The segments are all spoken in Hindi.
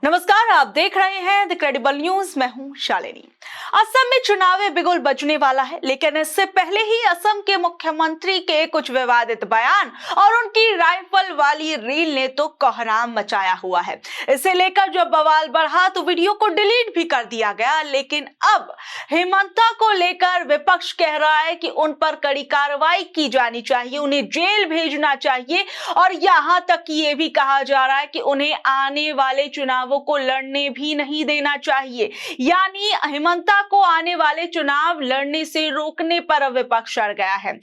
नमस्कार, आप देख रहे हैं द क्रेडिबल न्यूज। मैं हूं शालिनी। असम में चुनावी बिगुल बजने वाला है, लेकिन इससे पहले ही असम के मुख्यमंत्री के कुछ विवादित बयान और उनकी राइफल वाली रील ने तो कोहराम मचाया हुआ है। इसे लेकर जब बवाल बढ़ा तो वीडियो को डिलीट भी कर दिया गया, लेकिन अब हेमंता को लेकर विपक्ष कह रहा है कि उन पर कड़ी कार्रवाई की जानी चाहिए, उन्हें जेल भेजना चाहिए और यहां तक कि ये भी कहा जा रहा है कि उन्हें आने वाले चुनावों को लड़ने भी नहीं देना चाहिए। यानी हेमंता को आने वाले चुनाव लड़ने से रोकने पर विपक्ष अड़ गया है।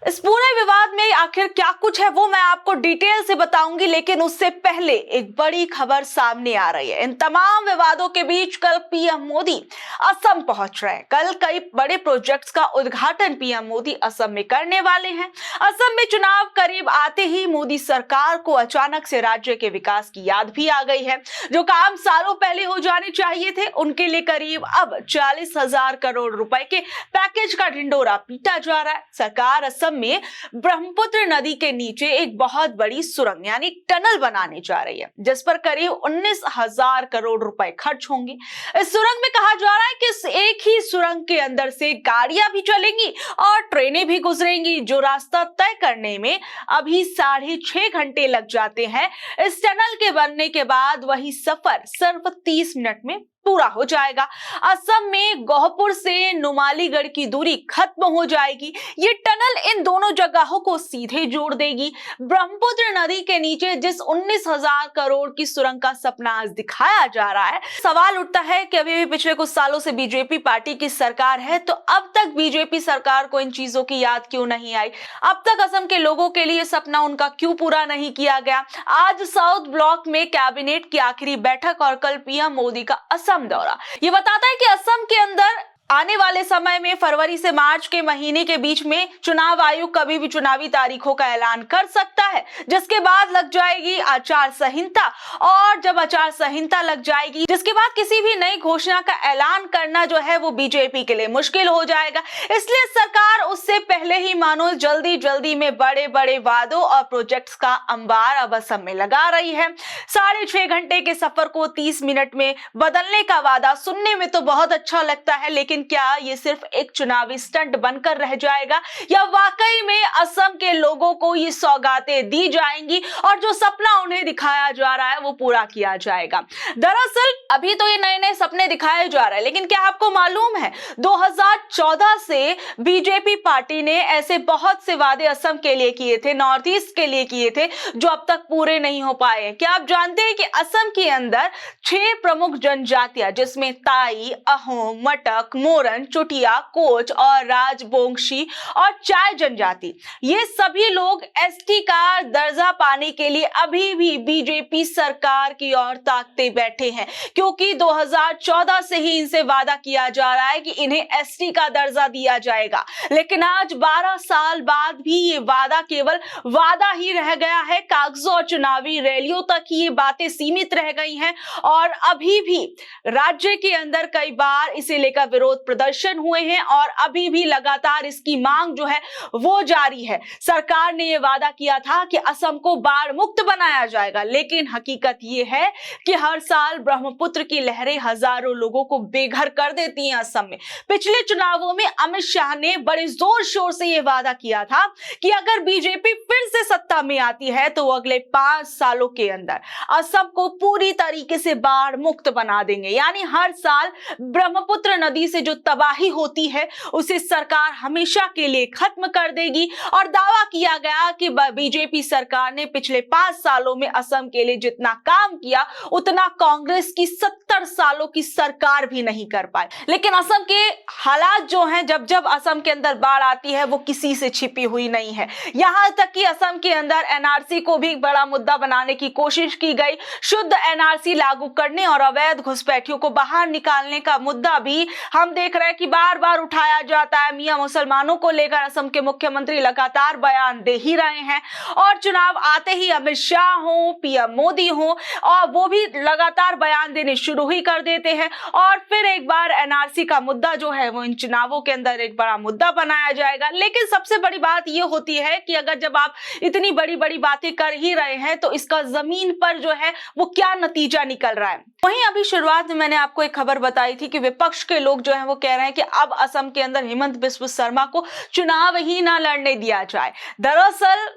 इस पूरे विवाद में आखिर क्या कुछ है वो मैं आपको डिटेल से बताऊंगी, लेकिन उससे पहले एक बड़ी खबर सामने आ रही है। इन तमाम विवादों के बीच कल पीएम मोदी असम पहुंच रहे हैं। कल कई बड़े प्रोजेक्ट्स का उद्घाटन पीएम मोदी असम में करने वाले हैं। असम में चुनाव करीब आते ही मोदी सरकार को अचानक से राज्य के विकास की याद भी आ गई है। जो काम सालों पहले हो जाने चाहिए थे, उनके लिए करीब अब 40,000 करोड़ रुपए के पैकेज का ढिंडोरा पीटा जा रहा है। सरकार असम में ब्रह्मपुत्र नदी के नीचे एक बहुत बड़ी सुरंग यानी टनल बनाने जा रही है, जिस पर करीब 19,000 करोड़ रुपए खर्च होंगे। इस सुरंग में कहा जा रहा है कि इस एक ही सुरंग के अंदर से गाड़ियां भी चलेंगी और ट्रेनें भी गुजरेंगी, जो रास्ता तय करने में अभी 6.5 घंटे लग जाते हैं। इस टनल के बनने के बाद वही सफर सिर्फ 30 मिनट में पूरा हो जाएगा। असम में गोहपुर से नुमालीगढ़ की दूरी खत्म हो जाएगी। ये टनल इन दोनों जगहों को सीधे जोड़ देगी। ब्रह्मपुत्र नदी के नीचे जिस 19,000 करोड़ की सुरंग का सपना आज दिखाया जा रहा है, सवाल उठता है कि अभी भी पिछले कुछ सालों से बीजेपी पार्टी की सरकार है, तो अब तक बीजेपी सरकार को इन चीजों की याद क्यों नहीं आई? अब तक असम के लोगों के लिए सपना उनका क्यों पूरा नहीं किया गया? आज साउथ ब्लॉक में कैबिनेट की आखिरी बैठक और कल पीएम मोदी का असम दौरा ये बताता है कि असम के अंदर आने वाले समय में फरवरी से मार्च के महीने के बीच में चुनाव आयोग कभी भी चुनावी तारीखों का ऐलान कर सकता है, जिसके बाद लग जाएगी आचार संहिता। और जब आचार संहिता लग जाएगी, जिसके बाद किसी भी नई घोषणा का ऐलान करना जो है वो बीजेपी के लिए मुश्किल हो जाएगा। इसलिए सरकार उससे पहले ही मानो जल्दी जल्दी में बड़े बड़े वादों और प्रोजेक्ट्स का अंबार अब असम में लगा रही है। 6.5 घंटे के सफर को 30 मिनट में बदलने का वादा सुनने में तो बहुत अच्छा लगता है, लेकिन क्या ये सिर्फ एक चुनावी स्टंट बनकर रह जाएगा या वाकई में असम के लोगों को ये सौगातें दी जाएंगी और जो सपना उन्हें दिखाया जा रहा है वो पूरा किया जाएगा? दरअसल अभी तो ये नए नए सपने दिखाए जा रहे हैं, लेकिन क्या आपको मालूम है 2014 से बीजेपी पार्टी ने ऐसे बहुत से वादे असम के लिए किए थे, नॉर्थ ईस्ट के लिए किए थे, जो अब तक पूरे नहीं हो पाए। क्या आप जानते हैं कि असम के अंदर 6 प्रमुख जनजातियां, जिसमें ताई, अहोम, मटक, मोरन, चुटिया, कोच और राजबोंगशी और चाय जनजाति, ये सभी लोग एसटी का दर्जा पाने के लिए अभी भी बीजेपी सरकार की ओर ताकते बैठे हैं, क्योंकि 2014 से ही इनसे वादा किया जा रहा है कि इन्हें एसटी का दर्जा दिया जाएगा। लेकिन आज 12 साल बाद भी ये वादा केवल वादा ही रह गया है। कागजों और चुनावी रैलियों तक ही ये बातें सीमित रह गई हैं और अभी भी राज्य के अंदर कई बार इसे लेकर विरोध प्रदर्शन हुए हैं और अभी भी लगातार इसकी मांग जो है वो जारी है। सरकार ने यह वादा किया था कि असम को बाढ़ मुक्त बनाया जाएगा, लेकिन हकीकत यह है कि हर साल ब्रह्मपुत्र की लहरें हजारों लोगों को बेघर कर देती हैं असम में। पिछले चुनावों में अमित शाह ने बड़े जोर शोर से यह वादा किया था कि अगर बीजेपी फिर से सत्ता में आती है तो अगले 5 सालों के अंदर असम को पूरी तरीके से बाढ़ मुक्त बना देंगे। यानी हर साल ब्रह्मपुत्र नदी से जो तबाही होती है उसे सरकार हमेशा के लिए खत्म कर देगी। और दावा किया गया कि बीजेपी सरकार ने पिछले 5 सालों में असम के लिए जितना काम किया उतना कांग्रेस की 70 सालों की सरकार भी नहीं कर पाए। लेकिन असम के हालात जो हैं, जब जब असम के अंदर बाढ़ आती है वो किसी से छिपी हुई नहीं है। यहां तक कि असम के अंदर एनआरसी को भी बड़ा मुद्दा बनाने की कोशिश की गई। शुद्ध एनआरसी लागू करने और अवैध घुसपैठियों को बाहर निकालने का मुद्दा भी हम देख रहे हैं कि बार बार उठाया जाता है। मियां मुसलमानों को लेकर असम के मुख्यमंत्री लगातार बयान दे ही रहे हैं और चुनाव आते ही अमित शाह हो, पीएम मोदी हो, और वो भी लगातार बयान देने शुरू द्रोही कर देते हैं और फिर एक बार एनआरसी का मुद्दा जो है वो इन चुनावों के अंदर एक बड़ा मुद्दा बनाया जाएगा। लेकिन सबसे बड़ी बात ये होती है कि अगर जब आप इतनी बड़ी बड़ी बातें कर ही रहे हैं तो इसका जमीन पर जो है वो क्या नतीजा निकल रहा है। वहीं अभी शुरुआत में मैंने आपको एक खबर बताई थी कि विपक्ष के लोग जो है वो कह रहे हैं कि अब असम के अंदर हेमंत बिस्व शर्मा को चुनाव ही ना लड़ने दिया जाए। दरअसल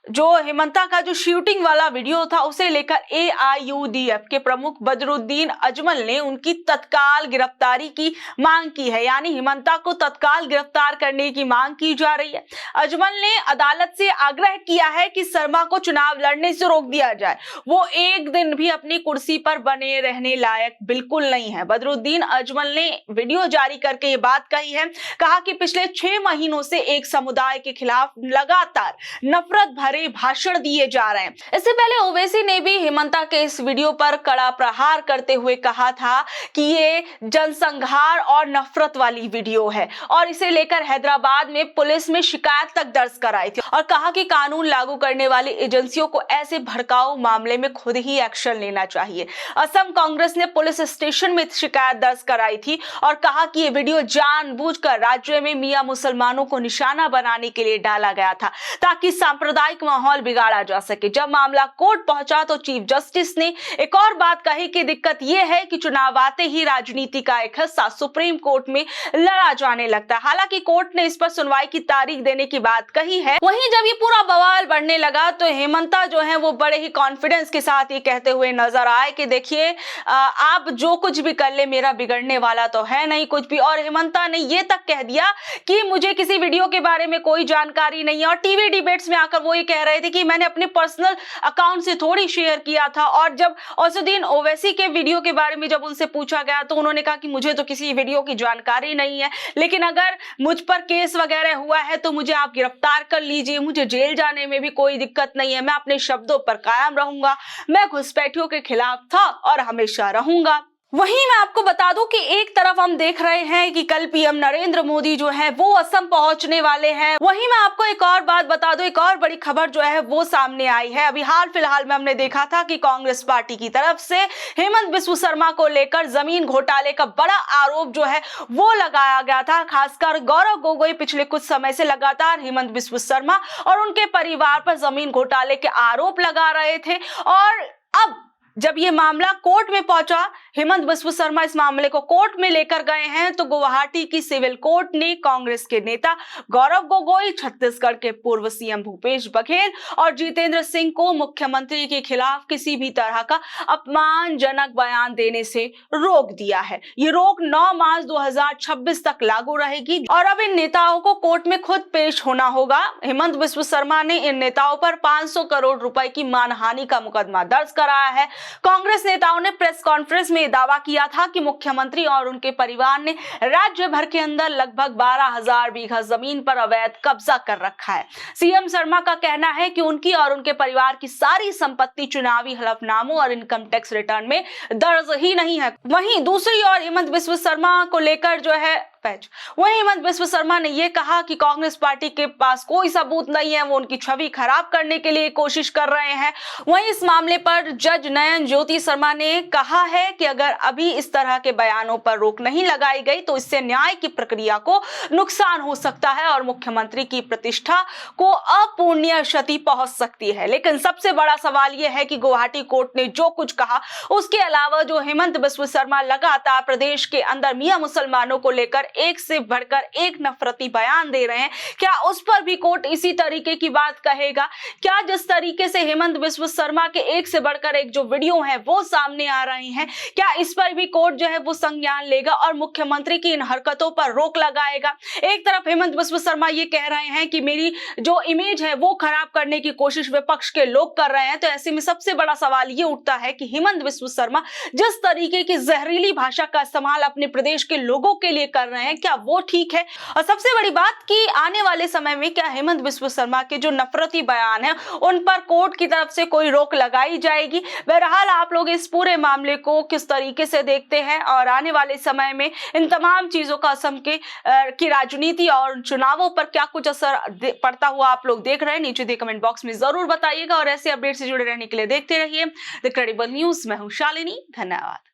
जो हेमंता का जो शूटिंग वाला वीडियो था उसे लेकर AIUDF के प्रमुख बदरुद्दीन अजमल ने उनकी तत्काल गिरफ्तारी की मांग की है, यानी हेमंता को तत्काल गिरफ्तार करने की मांग की जा रही है। अजमल ने अदालत से आग्रह किया है कि शर्मा को चुनाव लड़ने से रोक दिया जाए, वो एक दिन भी अपनी कुर्सी पर बने रहने लायक बिल्कुल नहीं है। बदरुद्दीन अजमल ने वीडियो जारी करके ये बात कही है, कहा कि पिछले 6 महीनों से एक समुदाय के खिलाफ लगातार नफरत भरे भाषण दिए जा रहे हैं। इससे पहले ओवैसी ने भी हेमंता के इस वीडियो पर कड़ा प्रहार करते हुए कहा था कि ये जनसंहार और नफरत वाली वीडियो है और इसे लेकर हैदराबाद में पुलिस में शिकायत तक दर्ज कराई थी और कहा कि कानून लागू करने वाली एजेंसियों को ऐसे भड़काऊ मामले में खुद ही एक्शन लेना चाहिए। असम कांग्रेस ने पुलिस स्टेशन में शिकायत दर्ज कराई थी और कहा कि ये वीडियो जानबूझकर राज्य में मियां मुसलमानों को निशाना बनाने के लिए डाला गया था ताकि सांप्रदायिक माहौल बिगाड़ा जा सके। जब मामला कोर्ट पहुंचा तो चीफ जस्टिस ने एक और बात कही कि दिक्कत यह है कि चुनाव आते ही राजनीति का एक हिस्सा सुप्रीम कोर्ट में लड़ा जाने लगता है। हालांकि कोर्ट ने इस पर सुनवाई की तारीख देने की बात कही है। वहीं जब ये पूरा बवाल बढ़ने लगा तो हेमंता जो है वो बड़े ही कॉन्फिडेंस के साथ ये कहते हुए नजर आए कि देखिए आप जो कुछ भी कर ले मेरा बिगड़ने वाला तो है नहीं कुछ भी। और हेमंता ने ये तक कह दिया कि मुझे किसी वीडियो के बारे में कोई जानकारी नहीं है और टीवी डिबेट्स में आकर वो ये कह रहे थे कि मैंने अपने पर्सनल अकाउंट से थोड़ी शेयर किया था। और जब असदुद्दीन ओवैसी के वीडियो के बारे में जब उनसे पूछा गया तो उन्होंने कहा कि मुझे तो किसी वीडियो की जानकारी नहीं है, लेकिन अगर मुझ पर केस वगैरह हुआ है तो मुझे आप गिरफ्तार कर लीजिए, मुझे जेल जाने में भी कोई दिक्कत नहीं है, मैं अपने शब्दों पर कायम रहूंगा, मैं घुसपैठियों के खिलाफ था और हमेशा रहूंगा। वहीं मैं आपको बता दूं कि एक तरफ हम देख रहे हैं कि कल पीएम नरेंद्र मोदी जो है वो असम पहुंचने वाले हैं। वहीं मैं आपको एक और बात बता दूं, एक और बड़ी खबर जो है वो सामने आई है। अभी हाल फिलहाल में हमने देखा था कि कांग्रेस पार्टी की तरफ से हेमंत बिस्व शर्मा को लेकर जमीन घोटाले का बड़ा आरोप जो है वो लगाया गया था। खासकर गौरव गोगोई पिछले कुछ समय से लगातार हेमंत बिस्व शर्मा और उनके परिवार पर जमीन घोटाले के आरोप लगा रहे थे। और अब जब ये मामला कोर्ट में पहुंचा, हेमंत बिस्व शर्मा इस मामले को कोर्ट में लेकर गए हैं तो गुवाहाटी की सिविल कोर्ट ने कांग्रेस के नेता गौरव गोगोई, छत्तीसगढ़ के पूर्व सीएम भूपेश बघेल और जितेंद्र सिंह को मुख्यमंत्री के खिलाफ किसी भी तरह का अपमानजनक बयान देने से रोक दिया है। ये रोक 9 मार्च 2026 तक लागू रहेगी और अब इन नेताओं को कोर्ट में खुद पेश होना होगा। हेमंत बिस्व शर्मा ने इन नेताओं पर 500 करोड़ रुपए की मानहानि का मुकदमा दर्ज कराया है। कांग्रेस नेताओं ने प्रेस कॉन्फ्रेंस में दावा किया था कि मुख्यमंत्री और उनके परिवार ने राज्य भर के अंदर लगभग 12,000 बीघा जमीन पर अवैध कब्जा कर रखा है। सीएम शर्मा का कहना है कि उनकी और उनके परिवार की सारी संपत्ति चुनावी हलफनामों और इनकम टैक्स रिटर्न में दर्ज ही नहीं है। वहीं दूसरी ओर हेमंत बिस्व शर्मा को लेकर जो है वहीं हेमंत बिस्व शर्मा ने यह कहा कि कांग्रेस पार्टी के पास कोई सबूत नहीं है, वो उनकी छवि खराब करने के लिए कोशिश कर रहे हैं। वहीं इस मामले पर जज नयन ज्योति शर्मा ने कहा है कि अगर अभी इस तरह के बयानों पर रोक नहीं लगाई गई तो इससे न्याय की प्रक्रिया को नुकसान हो सकता है और मुख्यमंत्री की प्रतिष्ठा को अपूर्णीय क्षति पहुंच सकती है। लेकिन सबसे बड़ा सवाल यह है कि गुवाहाटी कोर्ट ने जो कुछ कहा उसके अलावा जो हेमंत बिस्व शर्मा लगातार प्रदेश के अंदर मियां मुसलमानों को लेकर एक से बढ़कर एक नफरती बयान दे रहे हैं, क्या उस पर भी कोर्ट इसी तरीके की बात कहेगा? क्या जिस तरीके से हेमंत बिस्व शर्मा के एक से बढ़कर एक जो वीडियो है वो सामने आ रहे हैं, क्या इस पर भी कोर्ट जो है वो संज्ञान लेगा और मुख्यमंत्री की इन हरकतों पर रोक लगाएगा? एक तरफ हेमंत बिस्व शर्मा ये कह रहे हैं कि मेरी जो इमेज है वो खराब करने की कोशिश विपक्ष के लोग कर रहे हैं, तो ऐसे में सबसे बड़ा सवाल ये उठता है कि हेमंत बिस्व शर्मा जिस तरीके की जहरीली भाषा का इस्तेमाल अपने प्रदेश के लोगों के लिए कर रहे हैं, क्या वो ठीक है? और सबसे बड़ी बात कि आने वाले समय में क्या हेमंत बिस्व शर्मा के जो नफरती बयान है उन पर कोर्ट की तरफ से कोई रोक लगाई जाएगी? बहरहाल आप लोग इस पूरे मामले को किस तरीके से देखते हैं और आने वाले समय में इन तमाम चीजों का असम की राजनीति और चुनावों पर क्या कुछ असर पड़ता हुआ आप लोग देख रहे हैं? नीचे दिए कमेंट बॉक्स में जरूर बताइएगा और ऐसे अपडेट से जुड़े रहने के लिए देखते रहिए द क्रेडिबल न्यूज। मैं हूं शालिनी, धन्यवाद।